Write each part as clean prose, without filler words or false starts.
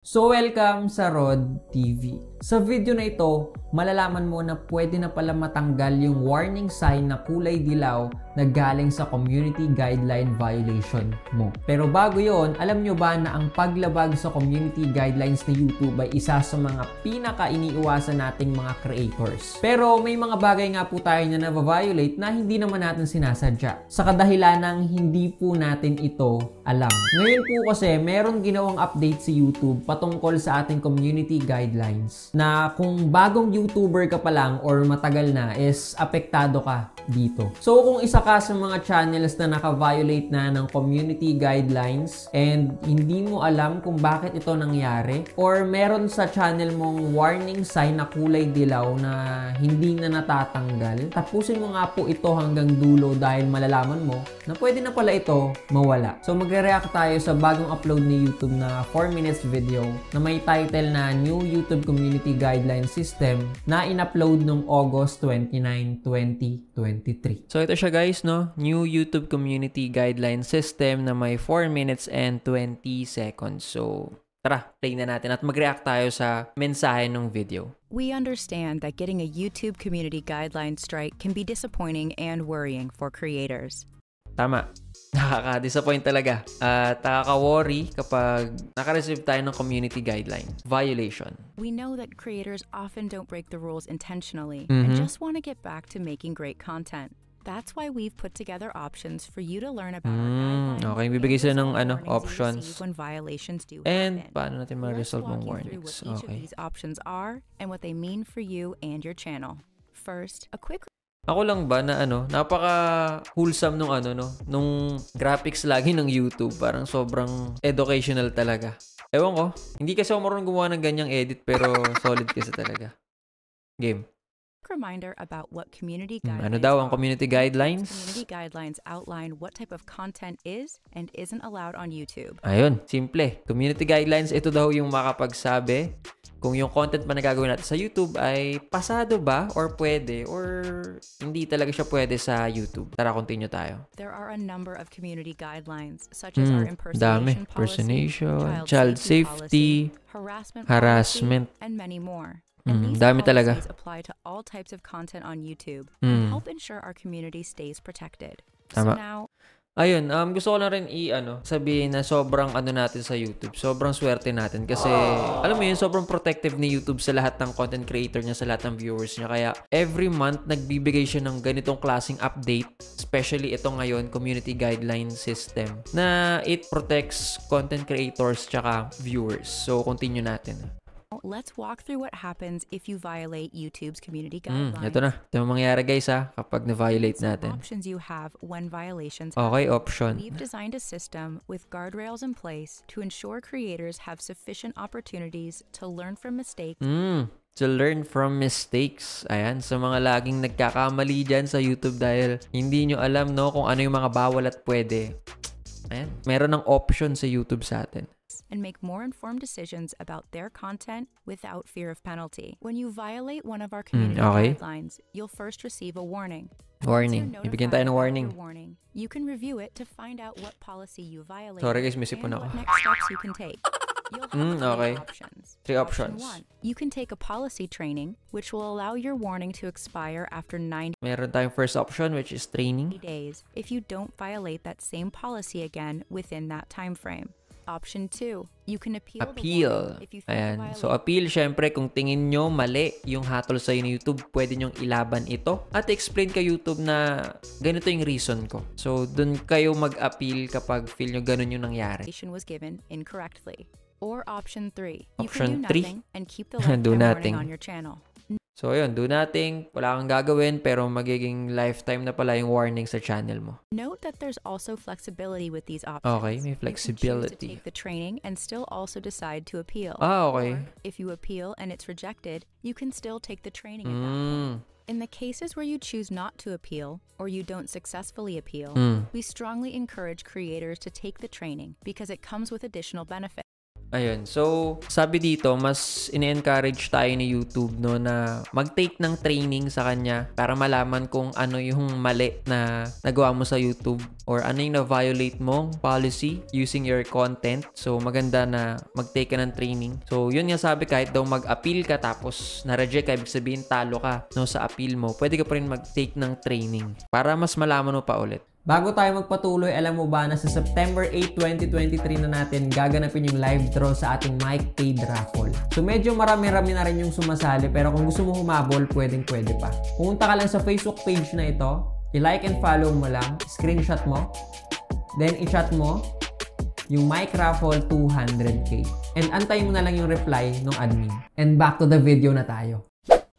So welcome sa Rod TV. Sa video na ito, malalaman mo na pwede na pala matanggal yung warning sign na kulay dilaw na galing sa community guideline violation mo. Pero bago yon, alam nyo ba na ang paglabag sa community guidelines ni YouTube ay isa sa mga pinaka-iniiwasan nating mga creators. Pero may mga bagay nga po tayo na na-violate na hindi naman natin sinasadya. Sa kadahilan ng hindi po natin ito alam. Ngayon po kasi meron ginawang update si YouTube patungkol sa ating community guidelines na kung bagong YouTuber ka pa lang or matagal na is apektado ka dito. So kung isa ka sa mga channels na naka-violate na ng community guidelines and hindi mo alam kung bakit ito nangyari or meron sa channel mong warning sign na kulay dilaw na hindi na natatanggal, tapusin mo nga po ito hanggang dulo dahil malalaman mo na pwede na pala ito mawala. So magre-react tayo sa bagong upload ni YouTube na 4 minutes video na may title na New YouTube Community Guideline System na in-upload noong August 29, 2023. So ito siya guys, no? New YouTube Community Guideline System na may 4 minutes and 20 seconds. So tara, play na natin at mag-react tayo sa mensahe ng video. We understand that getting a YouTube Community Guideline strike can be disappointing and worrying for creators. Tama. Nakaka-disappoint talaga. At nakaka-worry kapag naka-receive tayo ng community guideline violation. We know that creators often don't break the rules intentionally and just want to get back to making great content. That's why we've put together options for you to learn about our guidelines. Okay, bibigay sila ng options options. when violations do And happen. paano natin ma-resolve Let's ng walk you through warnings? what each of Okay. these options are and what they mean for you and your channel. First, a quick Ako lang ba na napaka-wholesome nung nung graphics lagi ng YouTube. Parang sobrang educational talaga. Ewan ko, hindi kasi ako marunong gumawa ng ganyang edit pero solid kasi talaga. Game. reminder about what community Ano guidelines daw ang are. community guidelines? Community guidelines outline what type of content is and isn't allowed on YouTube. Ayun, simple. Community guidelines, ito daw yung makapagsabi kung yung content pa na gagawin natin sa YouTube ay pasado ba or pwede or hindi talaga siya pwede sa YouTube. Tara, continue tayo. There are a number of community guidelines such as our Dami. impersonation policy, Impersonation, child child safety safety, harassment harassment. policy, and many more. And these Dami talaga. policies apply to all types of content on YouTube and help ensure our community stays protected. Tama. So now, Ayun, gusto ko na rin sabihin na sobrang natin sa YouTube. Sobrang swerte natin kasi alam mo yun, sobrang protective ni YouTube sa lahat ng content creator niya, sa lahat ng viewers niya. Kaya every month nagbibigay siya ng ganitong klaseng update, especially ito ngayon, community guideline system, na it protects content creators tsaka viewers. So continue natin. let's walk through what happens if you violate YouTube's community guidelines. Ito na. Ito yung mangyayari guys kapag na-violate Some natin. options you have when violations Okay, happen. option. We've designed a system with guardrails in place to ensure creators have sufficient opportunities to learn from mistakes. To learn from mistakes. Ayan, sa mga laging nagkakamali dyan sa YouTube dahil hindi nyo alam kung ano yung mga bawal at pwede. Ayan, meron ng option sa YouTube sa atin. And make more informed decisions about their content without fear of penalty. When you violate one of our community okay. guidelines, you'll first receive a warning. Warning. Once you're Ibigyan tayo ng notified warning. about your you can review it to find out what policy you violated Sorry guys, may sipon and ako. what next steps you can take. You'll have three okay. options. Three Option options. 1, you can take a policy training, which will allow your warning to expire after 90 Meron tayong first option which is training. days if you don't violate that same policy again within that time frame. Option 2, you can appeal the Appeal. warning if you think the Ayan. So, violation appeal, syempre, kung tingin nyo mali yung hatol sa'yo ni YouTube, pwede nyong ilaban ito at explain kay YouTube na ganito yung reason ko. So, dun kayo mag-appeal kapag feel nyo ganun yung nangyari. was given incorrectly. Or option 3, you Option can do three? nothing and keep the Do lifetime nothing. warning on your channel. So, ayun, do nothing, wala kang gagawin, pero magiging lifetime na pala yung warning sa channel mo. Note that there's also flexibility with these options. Okay, may You can choose to flexibility. take the training and still also decide to appeal. Okay. Or, if you appeal and it's rejected, you can still take the training at that point. In the cases where you choose not to appeal or you don't successfully appeal, we strongly encourage creators to take the training because it comes with additional benefits. Ayun. So, sabi dito, mas in-encourage tayo ni YouTube, no, na mag-take ng training sa kanya para malaman kung ano yung mali na nagawa mo sa YouTube or ano yung na-violate mong policy using your content. So, maganda na mag-take ka ng training. So, yun nga sabi, kahit daw mag-appeal ka tapos na-reject ka, ibig sabihin talo ka, no, sa appeal mo, pwede ka pa rin mag-take ng training para mas malaman mo pa ulit. Bago tayo magpatuloy, alam mo ba na sa September 8, 2023 na natin gaganapin yung live draw sa ating Mike Paid Raffle. So medyo marami-rami na rin yung sumasali, pero kung gusto mo humabol, pwedeng-pwede pa. Pumunta ka lang sa Facebook page na ito, i-like and follow mo lang, screenshot mo, then i-shot mo yung Mike Raffle 200k. And antayin mo na lang yung reply ng admin. And back to the video na tayo.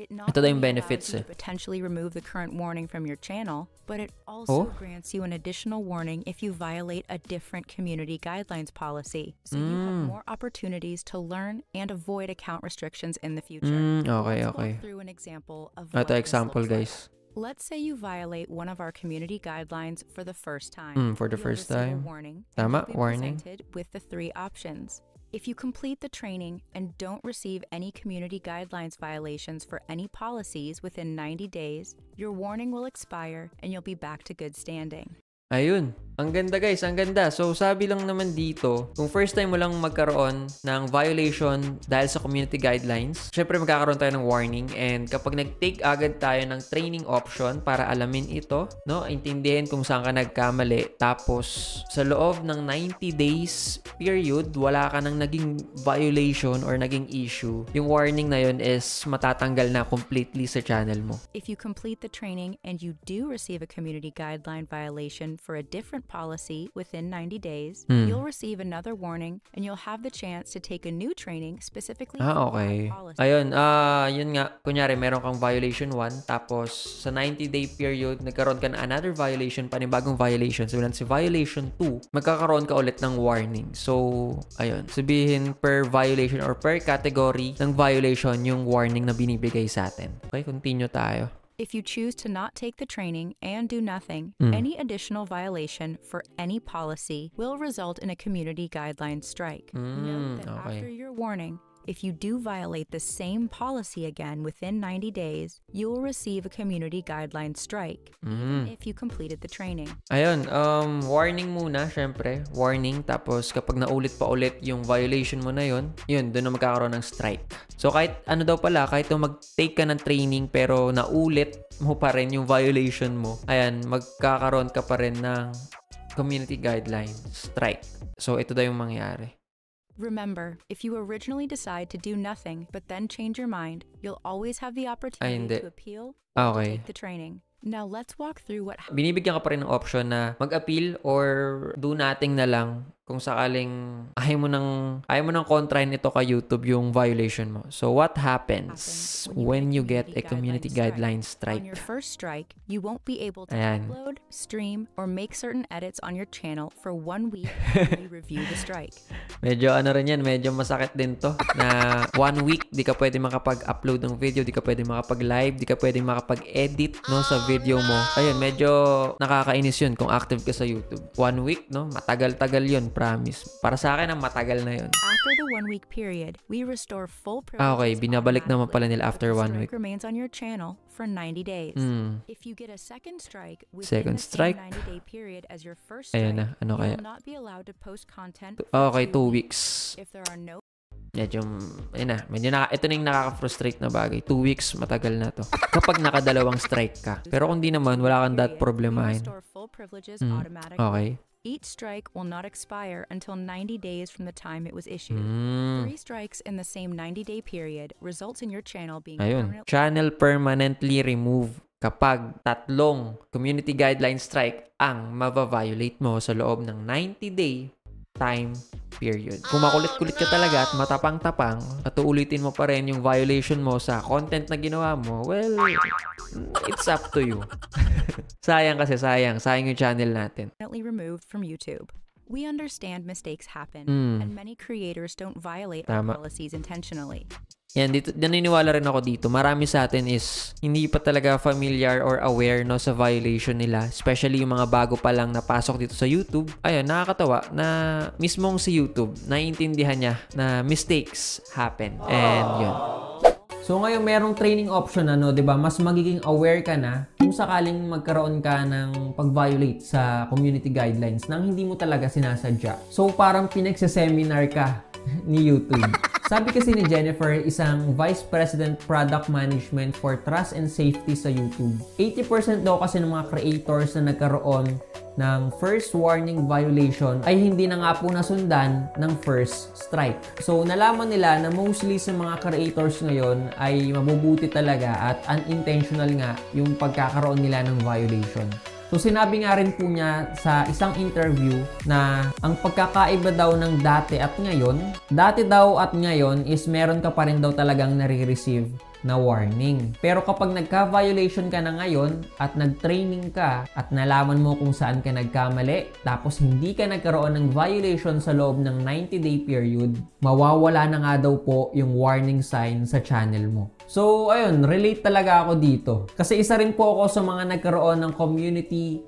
Ito na yung benefits eh. Potentially remove the current warning from your channel, but it also grants you an additional warning if you violate a different community guidelines policy. So you have more opportunities to learn and avoid account restrictions in the future. Okay. Let's walk through an example of Ito what this example, looks like. guys. Let's say you violate one of our community guidelines for the first time. For the You'll first receive a time. warning, Tama, and you'll be warning. presented with the 3 options. If you complete the training and don't receive any community guidelines violations for any policies within 90 days, your warning will expire and you'll be back to good standing. Ayun. Ang ganda, guys, ang ganda. So, sabi lang naman dito, kung first time mo lang magkaroon ng violation dahil sa community guidelines, syempre magkakaroon tayo ng warning, and kapag nag-take agad tayo ng training option para alamin ito, no, intindihin kung saan ka nagkamali, tapos sa loob ng 90 days period, wala ka nang naging violation or naging issue, yung warning na yun is matatanggal na completely sa channel mo. If you complete the training and you do receive a community guideline violation for a different policy within 90 days, you'll receive another warning and you'll have the chance to take a new training specifically for Okay. that policy. Ayun, yun nga, kunyari meron kang violation 1, tapos sa 90-day period, nagkaroon ka ng another violation, panibagong violation. So, si violation 2, magkakaroon ka ulit ng warning. So, ayun, sabihin per violation or per category ng violation yung warning na binibigay sa atin. Okay, continue tayo. If you choose to not take the training and do nothing, any additional violation for any policy will result in a community guideline strike. Note that after your warning, if you do violate the same policy again within 90 days, you will receive a community guideline strike even if you completed the training. Ayun, warning muna, syempre. Warning, tapos kapag naulit pa ulit yung violation mo na yun, doon na magkakaroon ng strike. So, kahit ano daw pala, kahit mag-take ka ng training pero naulit mo pa rin yung violation mo, ayan, magkakaroon ka pa rin ng community guideline strike. So, ito daw yung mangyari. Remember, if you originally decide to do nothing but then change your mind, you'll always have the opportunity to appeal or take the training. Now, let's walk through what binibigyan ka pa rin ng option na mag-appeal or do nothing na lang kung sakaling ayaw mo ng kontrahin ito ka YouTube yung violation mo. So, what happens when you get a community guideline strike? On your first strike, you won't be able to Ayan. upload, stream, or make certain edits on your channel for 1 week while we review the strike. Medyo medyo masakit din to na 1 week di ka pwede makapag-upload ng video, di ka pwede makapag-live, di ka pwede makapag-edit, no, sa video mo. Ayun, medyo nakakainis yun kung active ka sa YouTube. 1 week, no? Matagal-tagal yun, promise. Para sa akin, ang matagal na yun. After the 1 week period, we restore full privileges. Okay, binabalik naman pala nila after 1 week. Remains on your channel for 90 days. If you get a second strike within Second the strike? same 90-day period as your first Ayan strike, na, ano you kaya? will not be allowed to post content Okay, for 2 weeks. If there are no Medyo ito na yung nakaka-frustrate na bagay. 2 weeks, matagal na to. Kapag nakadalawang strike ka. Pero kung di naman, wala kang that problemahin. restore full privileges automatically. Okay. Each strike will not expire until 90 days from the time it was issued. 3 strikes in the same 90-day period results in your channel being Ayun. Channel permanently remove kapag 3 community guideline strike ang mava-violate mo sa loob ng 90-day time period. Kung makulit-kulit ka talaga at matapang-tapang at uulitin mo pa rin yung violation mo sa content na ginawa mo, well, it's up to you. sayang yung channel natin. Removed from YouTube. We understand mistakes happen, and many creators don't violate our policies intentionally. Yan, dito, naniniwala rin ako dito. Marami sa atin is hindi pa talaga familiar or aware no, sa violation nila. Especially yung mga bago pa lang napasok dito sa YouTube. Ayun, nakakatawa na mismong si YouTube, naiintindihan niya na mistakes happen. And yun. So ngayon merong training option ano, 'di ba? Mas magiging aware ka na kung sakaling magkaroon ka ng pag-violate sa community guidelines nang hindi mo talaga sinasadya. So parang pinagse-seminar ka ni YouTube. Sabi kasi ni Jennifer, isang Vice President Product Management for Trust and Safety sa YouTube, 80% daw kasi ng mga creators na nagkaroon ng first warning violation ay hindi na nga po nasundan ng first strike. So nalaman nila na mostly sa mga creators ngayon ay mabubuti talaga at unintentional nga yung pagkakaroon nila ng violation. So sinabi nga rin po niya sa isang interview na ang pagkakaiba daw ng dati daw at ngayon is meron ka pa rin daw talagang nare-receive na warning. Pero kapag nagka-violation ka na ngayon at nag-training ka at nalaman mo kung saan ka nagkamali, tapos hindi ka nagkaroon ng violation sa loob ng 90-day period, mawawala na nga daw po yung warning sign sa channel mo. So, ayun, relate talaga ako dito. Kasi isa rin po ako sa mga nagkaroon ng community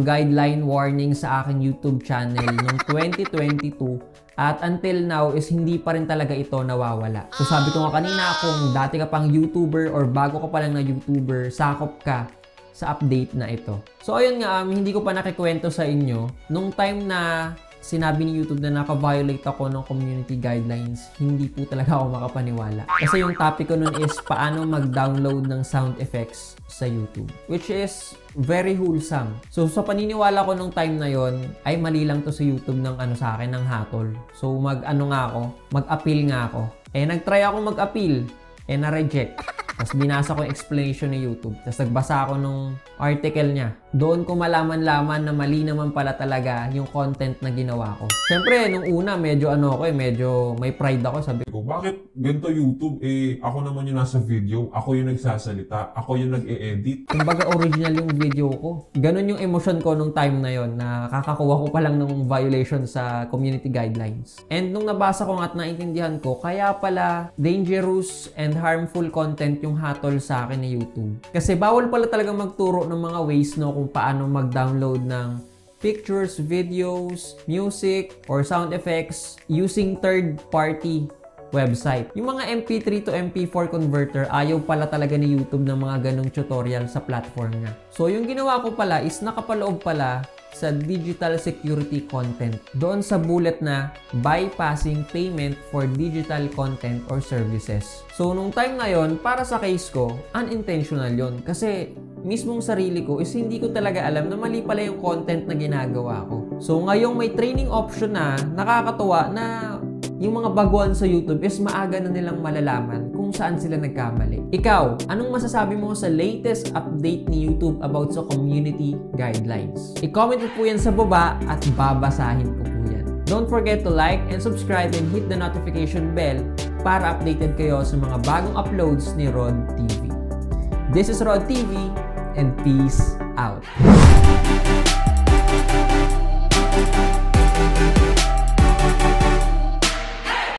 guideline warning sa aking YouTube channel noong 2022. At until now is hindi pa rin talaga ito nawawala. So sabi ko nga kanina, kung dati ka pang YouTuber or bago ka pa lang na YouTuber, sakop ka sa update na ito. So ayun nga, hindi ko pa nakikwento sa inyo. Nung time na sinabi ni YouTube na naka-violate ako ng community guidelines, hindi po talaga ako makapaniwala. Kasi yung topic ko nun is paano mag-download ng sound effects sa YouTube, which is very wholesome. So sa paniniwala ko nung time na yon ay mali lang to sa YouTube ng sa akin ng hatol. So mag-appeal nga ako. Nag-try ako mag-appeal, na-reject. Tapos binasa ko yung explanation ni YouTube. Tapos nagbasa ako nung article niya. Doon ko malaman-laman na mali naman pala talaga yung content na ginawa ko. Siyempre, nung una, medyo medyo may pride ako. Sabi ko, bakit ganito YouTube? Ako naman yung nasa video. Ako yung nagsasalita. Ako yung nag-e-edit. Kumbaga, original yung video ko. Ganon yung emotion ko nung time na yon na kakakuha ko pa lang ng violation sa community guidelines. And nung nabasa ko at naintindihan ko, kaya pala dangerous and harmful content yung hatol sa akin ni YouTube. Kasi bawal pala talaga magturo ng mga ways kung paano mag-download ng pictures, videos, music, or sound effects using third-party website. Yung mga MP3 to MP4 converter, ayaw pala talaga ni YouTube ng mga ganong tutorial sa platform niya. So yung ginawa ko pala is nakapaloob pala sa digital security content. Doon sa bullet na bypassing payment for digital content or services. So nung time na yon, para sa case ko, unintentional yon. Kasi mismong sarili ko is hindi ko talaga alam na mali pala yung content na ginagawa ko. So ngayong may training option na, nakakatuwa na yung mga baguhan sa YouTube is maaga na nilang malalaman kung saan sila nagkamali. Ikaw, anong masasabi mo sa latest update ni YouTube about sa community guidelines? I-comment mo po yan sa baba at babasahin ko po yan. Don't forget to like and subscribe and hit the notification bell para updated kayo sa mga bagong uploads ni Rod TV. This is Rod TV and peace out.